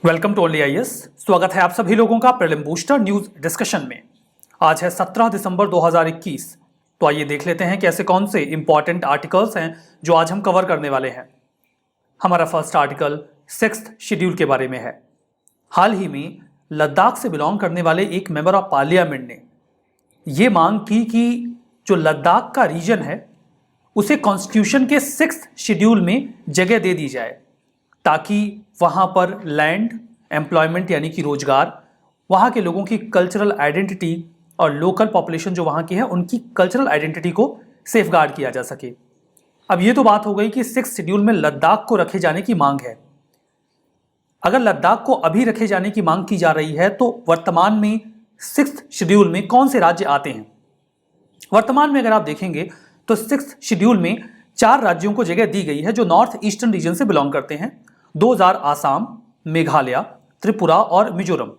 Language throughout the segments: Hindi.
Welcome to only IAS. स्वागत है आप सभी लोगों का प्रीलिम बूस्टर न्यूज डिस्कशन में। आज है 17 दिसंबर 2021। तो आइए देख लेते हैं कि ऐसे कौन से इंपॉर्टेंट आर्टिकल्स हैं जो आज हम कवर करने वाले हैं। हमारा फर्स्ट आर्टिकल 6th शेड्यूल के बारे में है। हाल ही में लद्दाख से बिलोंग करने वाले एक मेंबर ऑफ पार्लियामेंट ने ये मांग की कि जो लद्दाख का रीजन है उसे कॉन्स्टिट्यूशन के 6th शेड्यूल में जगह दे दी जाए, ताकि वहाँ पर लैंड, एम्प्लॉयमेंट यानी कि रोजगार, वहाँ के लोगों की कल्चरल आइडेंटिटी और लोकल पॉपुलेशन जो वहाँ की है उनकी कल्चरल आइडेंटिटी को सेफगार्ड किया जा सके। अब ये तो बात हो गई कि 6th शेड्यूल में लद्दाख को रखे जाने की मांग है। अगर लद्दाख को अभी रखे जाने की मांग की जा रही है तो वर्तमान में 6th शेड्यूल में कौन से राज्य आते हैं? वर्तमान में अगर आप देखेंगे तो 6th शेड्यूल में 4 राज्यों को जगह दी गई है जो नॉर्थ ईस्टर्न रीजन से बिलोंग करते हैं। 2000 आसाम, मेघालय, त्रिपुरा और मिजोरम।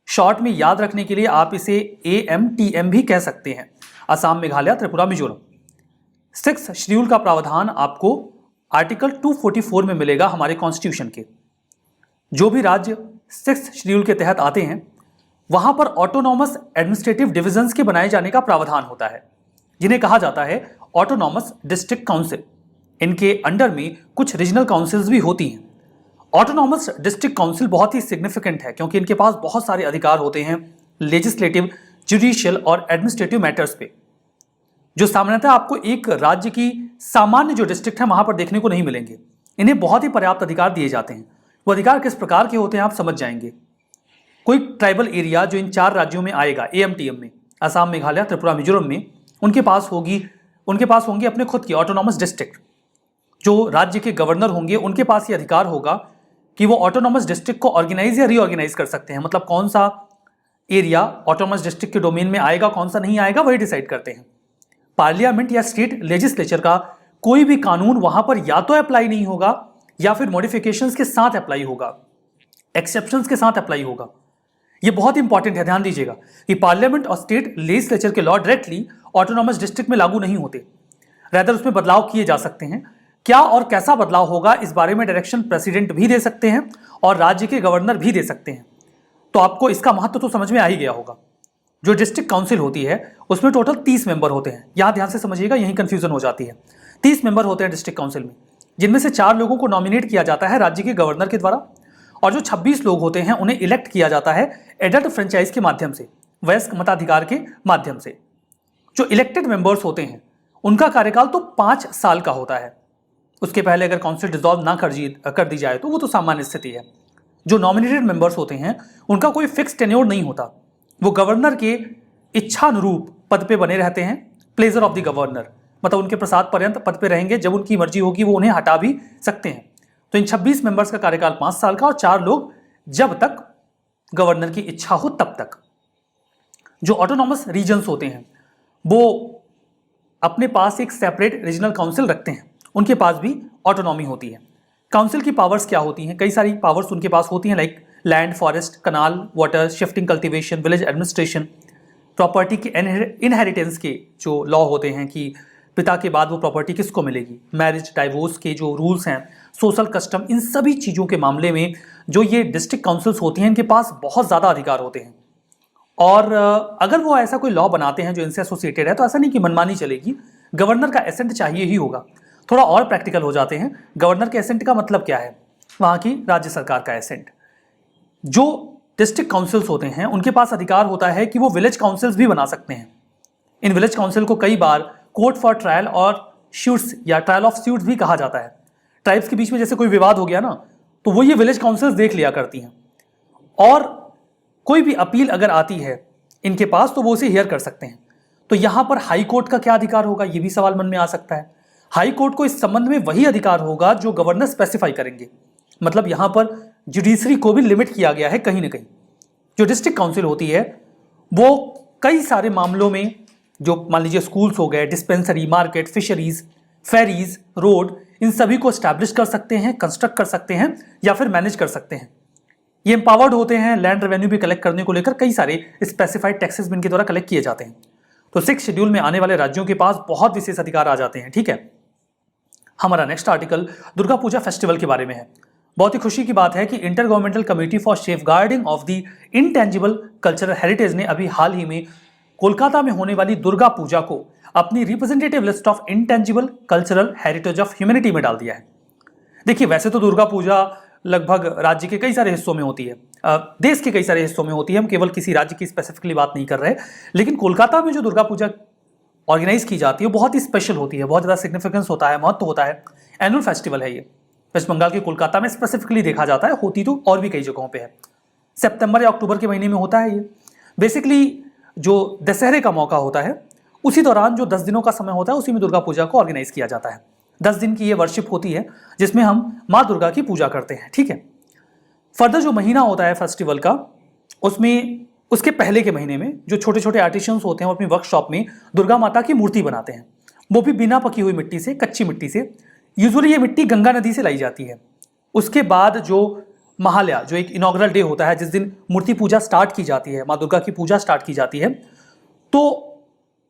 शॉर्ट में याद रखने के लिए आप इसे AMTM भी कह सकते हैं, असम, मेघालय, त्रिपुरा, मिजोरम। 6th शेड्यूल का प्रावधान आपको आर्टिकल 244 में मिलेगा हमारे कॉन्स्टिट्यूशन के। जो भी राज्य 6th शेड्यूल के तहत आते हैं वहां पर ऑटोनॉमस एडमिनिस्ट्रेटिव डिविजन्स के बनाए जाने का प्रावधान होता है, जिन्हें कहा जाता है ऑटोनॉमस डिस्ट्रिक्ट काउंसिल। इनके अंडर में कुछ रीजनल काउंसिल्स भी होती हैं। ऑटोनॉमस डिस्ट्रिक्ट काउंसिल बहुत ही सिग्निफिकेंट है क्योंकि इनके पास बहुत सारे अधिकार होते हैं लेजिस्लेटिव, जुडिशियल और एडमिनिस्ट्रेटिव मैटर्स पे, जो सामान्यतः आपको एक राज्य की सामान्य जो डिस्ट्रिक्ट है वहां पर देखने को नहीं मिलेंगे। इन्हें बहुत ही पर्याप्त अधिकार दिए जाते हैं। वो अधिकार किस प्रकार के होते हैं आप समझ जाएंगे। कोई ट्राइबल एरिया जो इन 4 राज्यों में आएगा, AMTM में, असम, मेघालय, त्रिपुरा, मिजोरम में, उनके पास होंगी अपने खुद की ऑटोनॉमस डिस्ट्रिक्ट। जो राज्य के गवर्नर होंगे उनके पास ये अधिकार होगा कि वो ऑटोनॉमस डिस्ट्रिक्ट को ऑर्गेनाइज या रीऑर्गेनाइज कर सकते हैं। मतलब कौन सा एरिया ऑटोनॉमस डिस्ट्रिक्ट के डोमेन में आएगा, कौन सा नहीं आएगा, वही डिसाइड करते हैं। पार्लियामेंट या स्टेट लेजिस्लेचर का कोई भी कानून वहां पर या तो अप्लाई नहीं होगा या फिर मॉडिफिकेशंस के साथ अप्लाई होगा, एक्सेप्शंस के साथ अप्लाई होगा। ये बहुत इंपॉर्टेंट है, ध्यान दीजिएगा कि पार्लियामेंट और स्टेट लेजिस्लेचर के लॉ डायरेक्टली ऑटोनॉमस डिस्ट्रिक्ट में लागू नहीं होते, रैदर उसमें बदलाव किए जा सकते हैं। क्या और कैसा बदलाव होगा इस बारे में डायरेक्शन प्रेसिडेंट भी दे सकते हैं और राज्य के गवर्नर भी दे सकते हैं। तो आपको इसका महत्व तो समझ में आ ही गया होगा। जो डिस्ट्रिक्ट काउंसिल होती है उसमें टोटल 30 मेंबर होते हैं। यहां ध्यान से समझिएगा, यही कंफ्यूजन हो जाती है। 30 मेंबर होते हैं डिस्ट्रिक्ट काउंसिल में, जिनमें से 4 लोगों को नॉमिनेट किया जाता है राज्य के गवर्नर के द्वारा, और जो 26 लोग होते हैं उन्हें इलेक्ट किया जाता है एडल्ट फ्रेंचाइज के माध्यम से, वयस्क मताधिकार के माध्यम से। जो इलेक्टेड मेंबर्स होते हैं उनका कार्यकाल तो 5 साल का होता है। उसके पहले अगर काउंसिल डिसॉल्व ना कर दी जाए तो वो तो सामान्य स्थिति है। जो नॉमिनेटेड मेंबर्स होते हैं उनका कोई फिक्स टेन्योर नहीं होता। वो गवर्नर के इच्छानुरूप पद पे बने रहते हैं, प्लेजर ऑफ द गवर्नर, मतलब उनके प्रसाद पर्यंत पद पे रहेंगे। जब उनकी मर्जी होगी वो उन्हें हटा भी सकते हैं। तो इन 26 मेंबर्स का कार्यकाल 5 साल का, और 4 लोग जब तक गवर्नर की इच्छा हो तब तक। जो ऑटोनॉमस रीजन्स होते हैं वो अपने पास एक सेपरेट रीजनल काउंसिल रखते हैं, उनके पास भी ऑटोनॉमी होती है। काउंसिल की पावर्स क्या होती हैं? कई सारी पावर्स उनके पास होती हैं, like land, forest, canal, water, shifting, cultivation, village administration, property की इनहेरिटेंस के जो लॉ होते हैं कि पिता के बाद वो प्रॉपर्टी किसको मिलेगी, मैरिज, डाइवोर्स के जो रूल्स हैं, सोशल कस्टम, इन सभी चीज़ों के मामले में जो ये डिस्ट्रिक्ट काउंसिल्स होती हैं इनके पास बहुत ज़्यादा अधिकार होते हैं। और अगर वो ऐसा कोई लॉ बनाते हैं जो इनसे एसोसिएटेड है तो ऐसा नहीं कि मनमानी चलेगी, गवर्नर का एसेंट चाहिए ही होगा। थोड़ा और प्रैक्टिकल हो जाते हैं। गवर्नर के एसेंट का मतलब क्या है? वहाँ की राज्य सरकार का एसेंट। जो डिस्ट्रिक्ट काउंसिल्स होते हैं उनके पास अधिकार होता है कि वो विलेज काउंसिल्स भी बना सकते हैं। इन विलेज काउंसिल को कई बार कोर्ट फॉर ट्रायल और सूट्स या ट्रायल ऑफ सूट्स भी कहा जाता है। ट्राइब्स के बीच में जैसे कोई विवाद हो गया ना, तो वो ये विलेज काउंसिल्स देख लिया करती हैं, और कोई भी अपील अगर आती है इनके पास तो वो उसे हियर कर सकते हैं। तो यहाँ पर हाई कोर्ट का क्या अधिकार होगा, ये भी सवाल मन में आ सकता है। हाई कोर्ट को इस संबंध में वही अधिकार होगा जो गवर्नर स्पेसिफाई करेंगे। मतलब यहाँ पर जुडिशरी को भी लिमिट किया गया है कहीं ना कहीं। जो डिस्ट्रिक्ट काउंसिल होती है वो कई सारे मामलों में, जो मान लीजिए स्कूल्स हो गए, dispensary, market, fisheries, ferries, road, इन सभी को स्टैब्लिश कर सकते हैं, कंस्ट्रक्ट कर सकते हैं या फिर मैनेज कर सकते हैं। ये एम्पावर्ड होते हैं लैंड रेवेन्यू भी कलेक्ट करने को लेकर। कई सारे स्पेसिफाइड टैक्सेस भी इनके द्वारा कलेक्ट किए जाते हैं। तो 6th शेड्यूल में आने वाले राज्यों के पास बहुत विशेष अधिकार आ जाते हैं। ठीक है, हमारा next article Durga Puja festival के बारे में है। बहुत ही खुशी की बात है कि inter governmental committee for safeguarding of the intangible cultural heritage ने अभी हाल ही में कोलकाता में होने वाली दुर्गा पूजा को अपनी representative list of intangible cultural heritage of humanity में डाल दिया है। देखिए, वैसे तो दुर्गा पूजा लगभग राज्य के कई सारे हिस्सों में होती है, देश के कई सारे हिस्सों में होती है, हम केवल किसी राज्य की स्पेसिफिकली बात नहीं कर रहे, लेकिन कोलकाता में जो दुर्गा पूजा ऑर्गेनाइज की जाती है वो बहुत ही स्पेशल होती है, बहुत ज़्यादा सिग्निफिकेंस होता है, महत्व होता है। एनुअल फेस्टिवल है ये, वेस्ट बंगाल के कोलकाता में स्पेसिफिकली देखा जाता है, होती तो और भी कई जगहों पे है। सितंबर या अक्टूबर के महीने में होता है ये। बेसिकली जो दशहरे का मौका होता है उसी दौरान जो 10 दिनों का समय होता है उसी में दुर्गा पूजा को ऑर्गेनाइज किया जाता है। 10 दिन की ये वर्शिप होती है जिसमें हम माँ दुर्गा की पूजा करते हैं, ठीक है। फर्दर जो महीना होता है फेस्टिवल का, उसमें उसके पहले के महीने में जो छोटे छोटे आर्टिशंस होते हैं वो अपनी वर्कशॉप में दुर्गा माता की मूर्ति बनाते हैं, वो भी बिना पकी हुई मिट्टी से, कच्ची मिट्टी से। यूजुअली ये मिट्टी गंगा नदी से लाई जाती है। उसके बाद जो महालया, जो एक इनॉग्रल डे होता है जिस दिन मूर्ति पूजा स्टार्ट की जाती है, माँ दुर्गा की पूजा स्टार्ट की जाती है, तो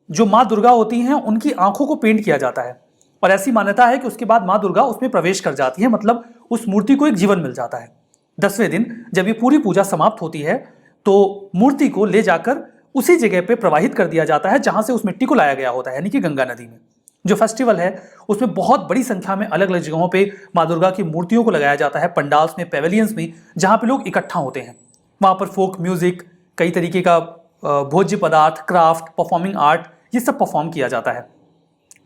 जो माँ दुर्गा होती हैं उनकी आंखों को पेंट किया जाता है और ऐसी मान्यता है कि उसके बाद माँ दुर्गा उसमें प्रवेश कर जाती है, मतलब उस मूर्ति को एक जीवन मिल जाता है। 10वें दिन जब ये पूरी पूजा समाप्त होती है तो मूर्ति को ले जाकर उसी जगह पे प्रवाहित कर दिया जाता है जहां से उस मिट्टी को लाया गया होता है, यानी कि गंगा नदी में। जो फेस्टिवल है उसमें बहुत बड़ी संख्या में अलग अलग जगहों पे माँ दुर्गा की मूर्तियों को लगाया जाता है, पंडाल्स में, पेवेलियंस में, जहाँ पे लोग इकट्ठा होते हैं। वहाँ पर फोक म्यूजिक, कई तरीके का भोज्य पदार्थ, क्राफ्ट, परफॉर्मिंग आर्ट, ये सब परफॉर्म किया जाता है।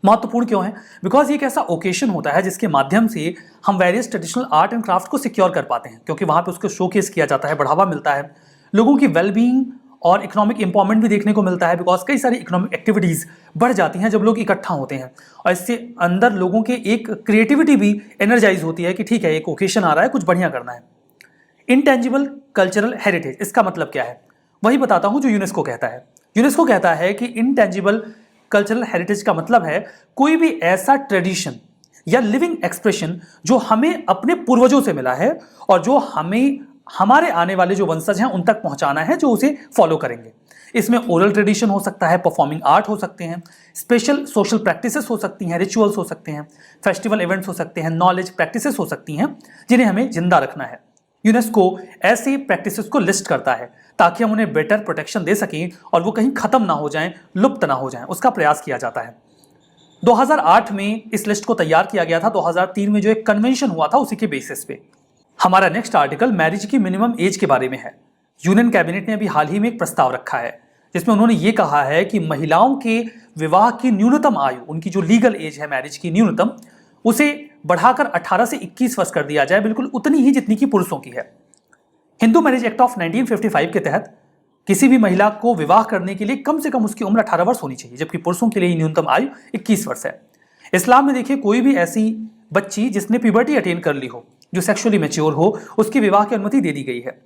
महत्वपूर्ण क्यों है? बिकॉज ये एक ऐसा ओकेशन होता है जिसके माध्यम से हम various traditional art and craft को सिक्योर कर पाते हैं, क्योंकि वहाँ पे उसको शोकेस किया जाता है, बढ़ावा मिलता है, लोगों की वेलबींग और इकोनॉमिक एम्पावरमेंट भी देखने को मिलता है। बिकॉज कई सारी इकोनॉमिक एक्टिविटीज़ बढ़ जाती हैं जब लोग इकट्ठा होते हैं और इससे अंदर लोगों के एक क्रिएटिविटी भी एनर्जाइज होती है कि ठीक है, एक ओकेशन आ रहा है, कुछ बढ़िया करना है। इंटेंजिबल कल्चरल हेरिटेज, इसका मतलब क्या है? वही बताता हूँ जो यूनेस्को कहता है। यूनेस्को कहता है कि इंटेंजिबल कल्चरल हेरिटेज का मतलब है कोई भी ऐसा ट्रेडिशन या लिविंग एक्सप्रेशन जो हमें अपने पूर्वजों से मिला है और जो हमें हमारे आने वाले जो वंशज हैं उन तक पहुंचाना है, जो उसे फॉलो करेंगे। इसमें ओरल ट्रेडिशन हो सकता है, परफॉर्मिंग आर्ट हो सकते हैं, स्पेशल सोशल प्रैक्टिसेस हो सकती हैं, रिचुअल्स हो सकते हैं, फेस्टिवल इवेंट्स हो सकते हैं, नॉलेज प्रैक्टिसेस हो सकती हैं जिन्हें हमें जिंदा रखना है। यूनेस्को ऐसी प्रैक्टिसेस को लिस्ट करता है ताकि हम उन्हें बेटर प्रोटेक्शन दे सकें और वो कहीं खत्म ना हो जाएं, लुप्त ना हो जाएं, उसका प्रयास किया जाता है। 2008 में इस लिस्ट को तैयार किया गया था। 2003 में जो एक कन्वेंशन हुआ था उसी के बेसिस पे। हमारा नेक्स्ट आर्टिकल मैरिज की मिनिमम एज के बारे में है। यूनियन कैबिनेट ने अभी हाल ही में एक प्रस्ताव रखा है जिसमें उन्होंने ये कहा है कि महिलाओं के विवाह की न्यूनतम आयु, उनकी जो लीगल एज है मैरिज की न्यूनतम, उसे बढ़ाकर 18 से 21 वर्ष कर दिया जाए, बिल्कुल उतनी ही जितनी की पुरुषों की है। हिंदू मैरिज एक्ट ऑफ 1955 के तहत किसी भी महिला को विवाह करने के लिए कम से कम उसकी उम्र 18 वर्ष होनी चाहिए, जबकि पुरुषों के लिए न्यूनतम आयु 21 वर्ष है। इस्लाम में देखिए, कोई भी ऐसी बच्ची जिसने प्यूबर्टी अटेन कर ली हो, जो सेक्सुअली मैच्योर हो, उसकी विवाह की अनुमति दे दी गई है।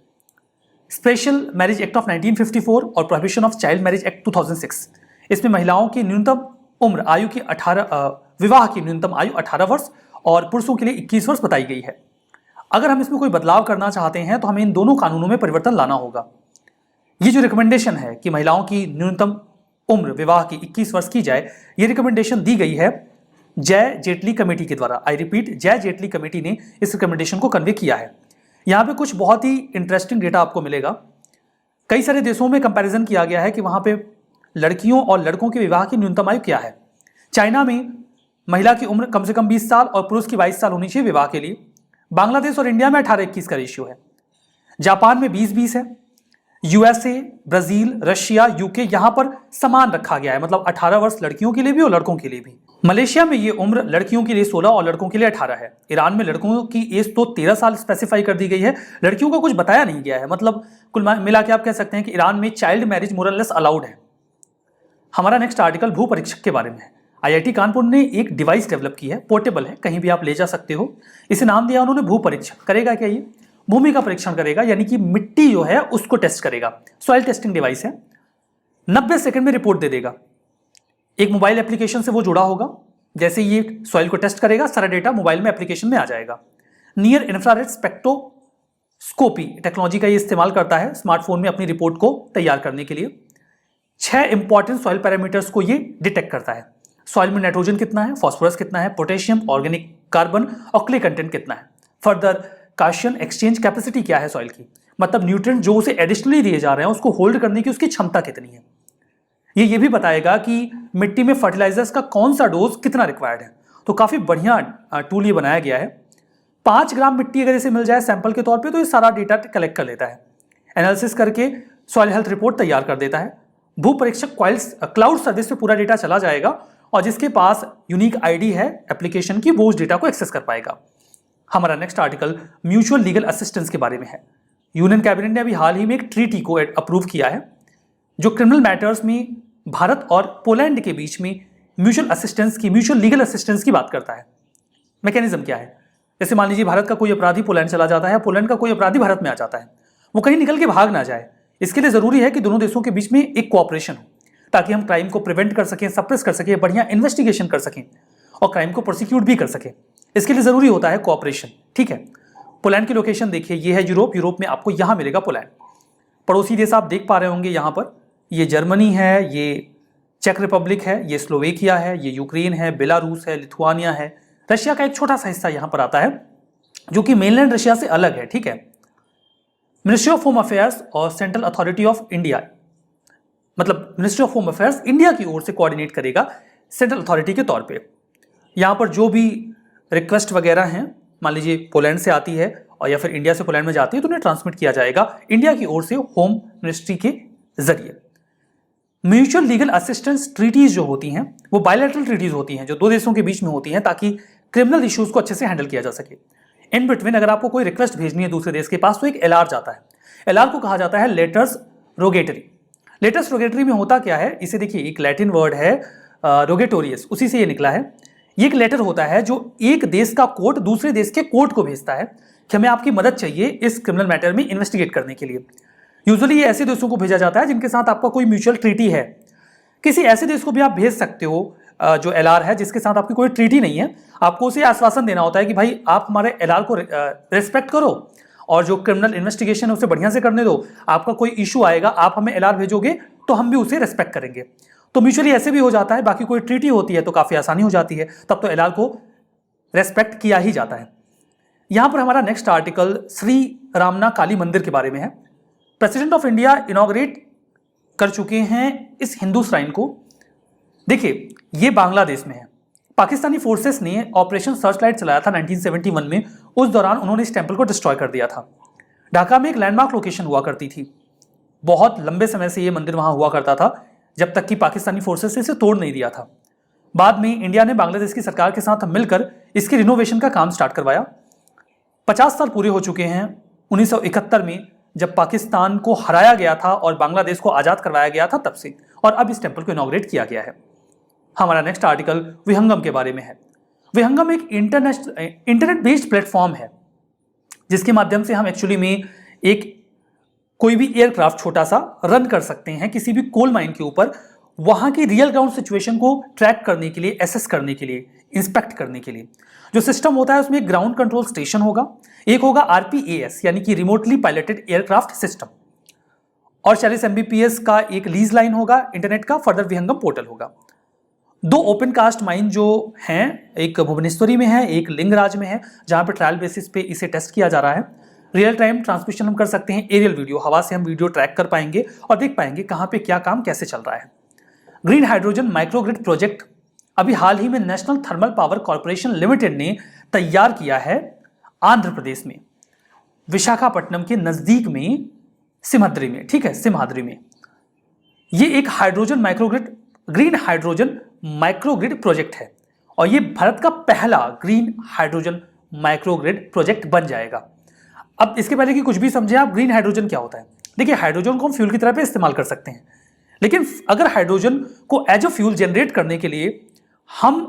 स्पेशल मैरिज एक्ट ऑफ 1954 और prohibition of child marriage act 2006, इसमें महिलाओं की न्यूनतम उम्र आयु की विवाह की न्यूनतम आयु 18 वर्ष और पुरुषों के लिए 21 वर्ष बताई गई है। अगर हम इसमें कोई बदलाव करना चाहते हैं तो हमें इन दोनों कानूनों में परिवर्तन लाना होगा। ये जो रिकमेंडेशन है कि महिलाओं की न्यूनतम उम्र विवाह की 21 वर्ष की जाए, ये रिकमेंडेशन दी गई है जय जेटली कमेटी के द्वारा। आई रिपीट, जय जेटली कमेटी ने इस रिकमेंडेशन को कन्वे किया है। यहाँ पे कुछ बहुत ही इंटरेस्टिंग डेटा आपको मिलेगा। कई सारे देशों में कंपैरिजन किया गया है कि वहाँ पे लड़कियों और लड़कों के विवाह की न्यूनतम आयु क्या है। चाइना में महिला की उम्र कम से कम 20 साल और पुरुष की 22 साल होनी चाहिए विवाह के लिए। बांग्लादेश और इंडिया में 18-21 का रेशियो है। जापान में 20-20 है। यूएसए, ब्राजील, रशिया, यूके, यहाँ पर समान रखा गया है, मतलब 18 वर्ष लड़कियों के लिए भी और लड़कों के लिए भी। मलेशिया में ये उम्र लड़कियों के लिए 16 और लड़कों के लिए 18 है। ईरान में लड़कों की एज तो 13 साल स्पेसिफाई कर दी गई है, लड़कियों का कुछ बताया नहीं गया है। मतलब कुल मिला के आप कह सकते हैं कि ईरान में चाइल्ड मैरिज मोर और लेस अलाउड है। हमारा नेक्स्ट आर्टिकल भू परीक्षक के बारे में है। आईआईटी कानपुर ने एक डिवाइस डेवलप की है, पोर्टेबल है, कहीं भी आप ले जा सकते हो। इसे नाम दिया उन्होंने भू परीक्षक। करेगा क्या? ये भूमि का परीक्षण करेगा, यानी कि मिट्टी जो है उसको टेस्ट करेगा। सॉइल टेस्टिंग डिवाइस है। 90 सेकंड में रिपोर्ट दे देगा। एक मोबाइल एप्लीकेशन से वो जुड़ा होगा। जैसे ये सॉइल को टेस्ट करेगा, सारा डेटा मोबाइल में एप्लीकेशन में आ जाएगा। नियर इंफ्रारेड स्पेक्ट्रोस्कोपी टेक्नोलॉजी का ये इस्तेमाल करता है स्मार्टफोन में अपनी रिपोर्ट को तैयार करने के लिए। 6 इंपॉर्टेंट सॉइल पैरामीटर्स को ये डिटेक्ट करता है। सॉइल में नाइट्रोजन कितना है, फास्फोरस कितना है, पोटेशियम, ऑर्गेनिक कार्बन और क्ले कंटेंट कितना है। फर्दर काशन एक्सचेंज कैपेसिटी क्या है सॉइल की, मतलब न्यूट्रिएंट जो उसे एडिशनली दिए जा रहे हैं उसको होल्ड करने की उसकी क्षमता कितनी है। ये भी बताएगा कि मिट्टी में फर्टिलाइजर्स का कौन सा डोज कितना रिक्वायर्ड है। तो काफी बढ़िया टूल ये बनाया गया है। 5 ग्राम मिट्टी अगर इसे मिल जाए सैंपल के तौर पे तो ये सारा डेटा कलेक्ट कर लेता है, एनालिसिस करके सॉइल हेल्थ रिपोर्ट तैयार कर देता है। भू परीक्षक क्लाउड सर्विस पे पूरा डेटा चला जाएगा और जिसके पास यूनिक आईडी है एप्लीकेशन की वो उस डेटा को एक्सेस कर पाएगा। हमारा next article mutual legal assistance के बारे में है। यूनियन कैबिनेट ने अभी हाल ही में एक ट्रीटी को अप्रूव किया है जो क्रिमिनल मैटर्स में भारत और पोलैंड के बीच में म्यूचुअल लीगल असिस्टेंस की बात करता है। मैकेनिज्म क्या है, जैसे मान लीजिए भारत का कोई अपराधी पोलैंड चला जाता है, पोलैंड का कोई अपराधी भारत में आ जाता है, वो कहीं निकल के भाग ना जाए, इसके लिए जरूरी है कि दोनों देशों के बीच में एक कोऑपरेशन हो ताकि हम क्राइम को प्रिवेंट कर सकें, सप्रेस कर सकें, बढ़िया इन्वेस्टिगेशन कर सकें और क्राइम को प्रोसिक्यूट भी कर सकें। इसके लिए जरूरी होता है कोऑपरेशन। ठीक है, पोलैंड की लोकेशन देखिए, ये है यूरोप में आपको यहां मिलेगा पोलैंड। पड़ोसी देश आप देख पा रहे होंगे यहाँ पर, ये जर्मनी है, ये चेक रिपब्लिक है, ये स्लोवेकिया है, ये यूक्रेन है, बेलारूस है, लिथुआनिया है, रशिया का एक छोटा सा हिस्सा यहाँ पर आता है जो कि मेनलैंड रशिया से अलग है। ठीक है, मिनिस्ट्री ऑफ होम अफेयर्स और सेंट्रल अथॉरिटी ऑफ इंडिया, मतलब ministry of home affairs India की ओर से कोऑर्डिनेट करेगा सेंट्रल अथॉरिटी के तौर पे। यहाँ पर जो भी रिक्वेस्ट वगैरह हैं, मान लीजिए पोलैंड से आती है और या फिर इंडिया से पोलैंड में जाती है तो उन्हें ट्रांसमिट किया जाएगा इंडिया की ओर से होम मिनिस्ट्री के जरिए। म्यूचुअल लीगल असिस्टेंस ट्रीटीज जो होती हैं वो बायलैटरल ट्रीटीज होती हैं जो दो देशों के बीच में होती हैं ताकि क्रिमिनल इश्यूज को अच्छे से हैंडल किया जा सके। इन बिटवीन अगर आपको कोई रिक्वेस्ट भेजनी है दूसरे देश के पास तो एक एलआर जाता है। एलआर को कहा जाता है लेटर्स रोगेटरी। लेटर्स रोगेटरी में होता क्या है, इसे देखिए, एक लैटिन वर्ड है रोगेटोरियस, उसी से ये निकला है। ये एक लेटर होता है जो एक देश का कोर्ट दूसरे देश के कोर्ट को भेजता है कि हमें आपकी मदद चाहिए इस क्रिमिनल मैटर में इन्वेस्टिगेट करने के लिए। यूजुअली ये ऐसे देशों को भेजा जाता है जिनके साथ आपका कोई म्यूचुअल ट्रीटी है। किसी ऐसे देश को भी आप भेज सकते हो जो एलआर है जिसके साथ आपकी कोई ट्रीटी नहीं है, आपको उसे आश्वासन देना होता है कि भाई आप हमारे एलआर को रिस्पेक्ट करो और जो क्रिमिनल इन्वेस्टिगेशन है उसे बढ़िया से करने दो। आपका कोई इशू आएगा, आप हमें एलआर भेजोगे तो हम भी उसे रिस्पेक्ट करेंगे। तो म्यूचुअली ऐसे भी हो जाता है। बाकी कोई ट्रीटी होती है तो काफी आसानी हो जाती है, तब तो एलआर को रेस्पेक्ट किया ही जाता है। यहां पर हमारा नेक्स्ट आर्टिकल श्री रामना काली मंदिर के बारे में है। प्रेसिडेंट ऑफ इंडिया इनॉग्रेट कर चुके हैं इस हिंदू श्राइन को। देखिए, ये बांग्लादेश में है। पाकिस्तानी फोर्सेस ने ऑपरेशन सर्चलाइट चलाया था 1971 में। उस दौरान उन्होंने इस टेंपल को डिस्ट्रॉय कर दिया था। ढाका में एक लैंडमार्क लोकेशन हुआ करती थी। बहुत लंबे समय से ये मंदिर वहां हुआ करता था जब तक कि पाकिस्तानी फोर्सेस ने इसे तोड़ नहीं दिया था। बाद में इंडिया ने बांग्लादेश की सरकार के साथ मिलकर इसके रिनोवेशन का काम स्टार्ट करवाया। 50 साल पूरे हो चुके हैं। 1971 में जब पाकिस्तान को हराया गया था और बांग्लादेश को आजाद करवाया गया था तब से, और अब इस टेंपल को इनॉग्रेट किया गया है। हमारा नेक्स्ट आर्टिकल विहंगम के बारे में है। विहंगम एक इंटरनेट बेस्ड प्लेटफॉर्म है जिसके माध्यम से हम एक्चुअली में एक कोई भी एयरक्राफ्ट छोटा सा रन कर सकते हैं किसी भी कोल माइन के ऊपर, वहां की रियल ग्राउंड सिचुएशन को ट्रैक करने के लिए, एसेस करने के लिए, इंस्पेक्ट करने के लिए। जो सिस्टम होता है उसमें एक ग्राउंड कंट्रोल स्टेशन होगा, एक होगा RPAS यानी कि रिमोटली पायलटेड एयरक्राफ्ट सिस्टम, और 40 Mbps का एक लीज लाइन होगा इंटरनेट का। फर्दर विहंगम पोर्टल होगा। 2 ओपन कास्ट माइन जो हैं, एक भुवनेश्वरी में है, एक लिंगराज में है, जहां पर ट्रायल बेसिस पे इसे टेस्ट किया जा रहा है। रियल टाइम ट्रांसमिशन हम कर सकते हैं, एरियल वीडियो, हवा से हम वीडियो ट्रैक कर पाएंगे और देख पाएंगे कहां पे क्या काम कैसे चल रहा है। ग्रीन हाइड्रोजन माइक्रोग्रिड प्रोजेक्ट अभी हाल ही में national thermal power corporation limited ने तैयार किया है आंध्र प्रदेश में, विशाखापट्टनम के नजदीक में, सिमहाद्री में। ठीक है, सिमहाद्री में। ये एक hydrogen microgrid, green hydrogen microgrid project है और ये भारत का पहला ग्रीन हाइड्रोजन माइक्रोग्रिड प्रोजेक्ट बन जाएगा। अब इसके पहले कि कुछ भी समझे आप, ग्रीन हाइड्रोजन क्या होता है? देखिए, हाइड्रोजन को हम फ्यूल की तरह पे इस्तेमाल कर सकते हैं, लेकिन अगर हाइड्रोजन को एज अ फ्यूल जनरेट करने के लिए हम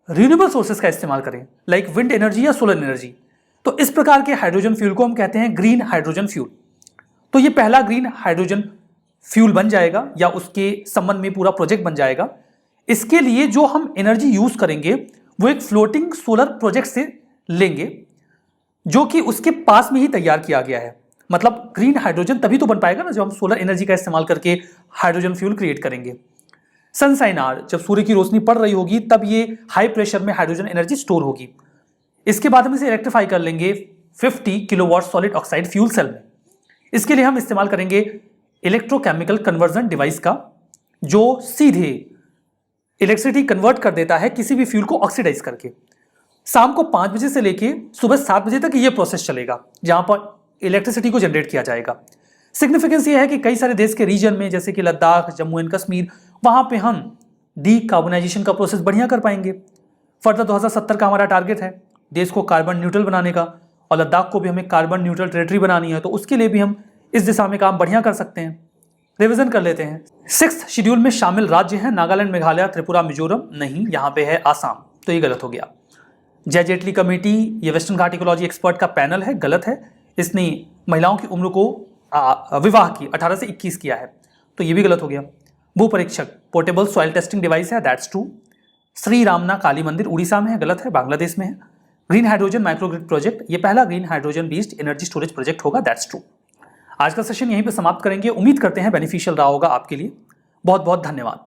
रिन्यूएबल सोर्सेज का इस्तेमाल करें, लाइक विंड एनर्जी या सोलर एनर्जी, तो इस प्रकार के हाइड्रोजन फ्यूल को हम कहते हैं ग्रीन हाइड्रोजन फ्यूल। तो ये पहला ग्रीन हाइड्रोजन फ्यूल बन जाएगा या उसके संबंध में पूरा प्रोजेक्ट बन जाएगा। इसके लिए जो हम एनर्जी यूज करेंगे वो एक फ्लोटिंग सोलर प्रोजेक्ट से लेंगे जो कि उसके पास में ही तैयार किया गया है। मतलब ग्रीन हाइड्रोजन तभी तो बन पाएगा ना जब हम सोलर एनर्जी का इस्तेमाल करके हाइड्रोजन फ्यूल क्रिएट करेंगे। सनसाइन आवर, जब सूर्य की रोशनी पड़ रही होगी तब ये हाई प्रेशर में हाइड्रोजन एनर्जी स्टोर होगी। इसके बाद हम इसे इलेक्ट्रीफाई कर लेंगे 50 kilowatt solid oxide fuel cell में। इसके लिए हम इस्तेमाल करेंगे इलेक्ट्रोकेमिकल कन्वर्जन डिवाइस का, जो सीधे इलेक्ट्रिसिटी कन्वर्ट कर देता है किसी भी फ्यूल को ऑक्सीडाइज करके। शाम को 5 बजे से लेके सुबह 7 बजे तक ये प्रोसेस चलेगा, जहां पर इलेक्ट्रिसिटी को जनरेट किया जाएगा। सिग्निफिकेंस ये है कि कई सारे देश के रीजन में, जैसे कि लद्दाख, जम्मू एंड कश्मीर, वहां पे हम डीकार्बोनाइजेशन का प्रोसेस बढ़िया कर पाएंगे। फर्दर 2070 का हमारा टारगेट है देश को कार्बन न्यूट्रल बनाने का, और लद्दाख को भी हमें कार्बन न्यूट्रल टेरिटरी बनानी है, तो उसके लिए भी हम इस दिशा में काम बढ़िया कर सकते हैं। रिवीजन कर लेते हैं। 6th शेड्यूल में शामिल राज्य हैं नागालैंड, मेघालय, त्रिपुरा, मिजोरम। नहीं, यहाँ पे है आसाम, तो ये गलत हो गया। जय जेटली कमेटी, ये वेस्टर्न घाट इकोलॉजी एक्सपर्ट का पैनल है, गलत है। इसने महिलाओं की उम्र को विवाह की 18 से 21 किया है, तो ये भी गलत हो गया। भू परीक्षक पोर्टेबल सॉइल टेस्टिंग डिवाइस है, दैट्स ट्रू। श्री रामना काली मंदिर उड़ीसा में है, गलत है, बांग्लादेश में है। ग्रीन हाइड्रोजन माइक्रोग्रिड प्रोजेक्ट, ये पहला green hydrogen based energy storage project होगा, दैट्स ट्रू। आज का सेशन यहीं पे समाप्त करेंगे। उम्मीद करते हैं बेनिफिशियल रहा होगा आपके लिए। बहुत बहुत धन्यवाद।